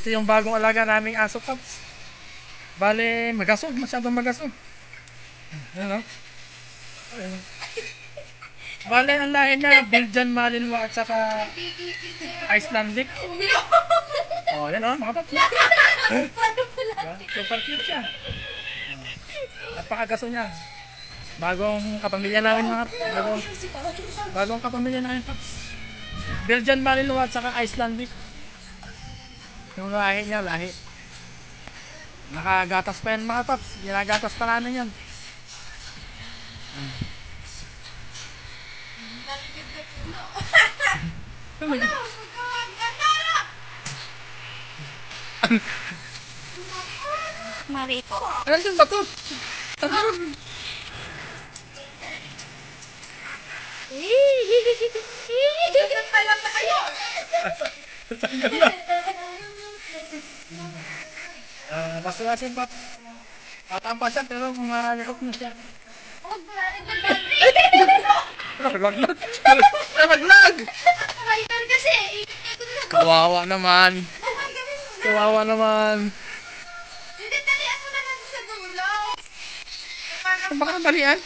Ito yung bagong alaga naming aso, Paps. Bale, magasog. Masyadong magasog. Ayan o. Ayan. Bale, ang lahi niya, Belgian Malinois at saka Icelandic. Oh, yan o, mga Paps. Super cute siya. Napakagaso niya. Bagong kapamilya namin mga bagong kapamilya namin, Paps. Belgian Malinois at saka Icelandic. Yung lahi niya, lahi. Nakagatas pa yan mga Paps. Ginagatas pa namin yan. Marito. Ano yung bato? Basta natin pa. Tatampa siya pero malalakot na siya. Naglag! Naglag! Kawawa naman. Kawawa naman. Baka nabalian.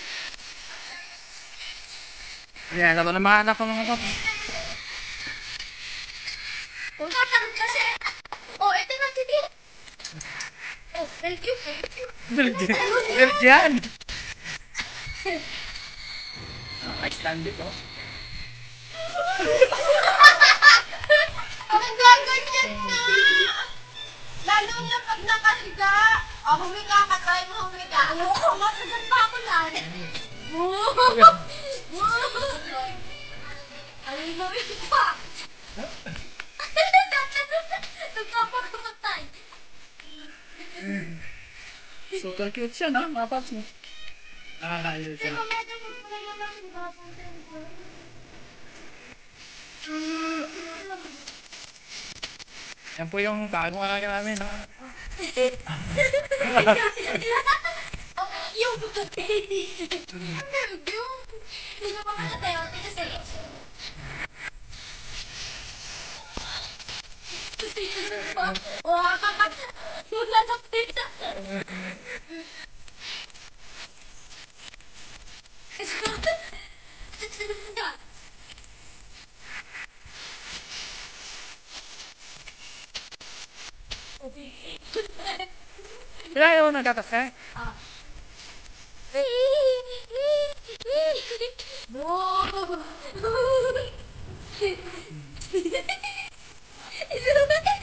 Ayan, ito na mga anak ko mga Paps. Oh, ito na titi. Oh, thank you. Belgian! Icelandic, oh. Ang gaganyan na! Lalo na pag nakahiga. O, humiga ka, try mo humiga. Oo, masasan pa ako lang. Ay, mawin pa. Nagkapakamatay. Super cute siya, no? Mga Paps mo. Nakakayo siya. Yan po yung bagong alaga namin, no? Yung hindi ka pa malatay, o tigas sa'yo. Wala na pita. Kaya yung nagkatas ka eh?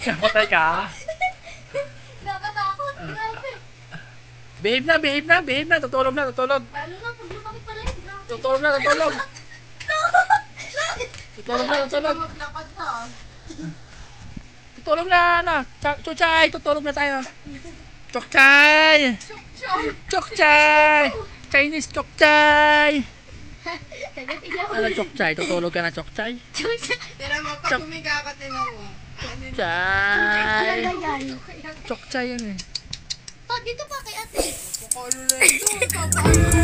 Patay ka? Nakatakot, grabe. Behave na. Tutulog na. Lalo na pag lumaki pala yun, grabe. Tutulog na. Maglakad na. Tutulog na. Chuchay, tutulog na tayo. Chokchay! Chokchay! Chinese chokchay! Ano chokchay? Tutulog ka na chokchay? Tira mo, pag humiga ka, tinan mo. Chokchay! Chokchay yan eh. Dito pa kay ate. Pakalo na ito.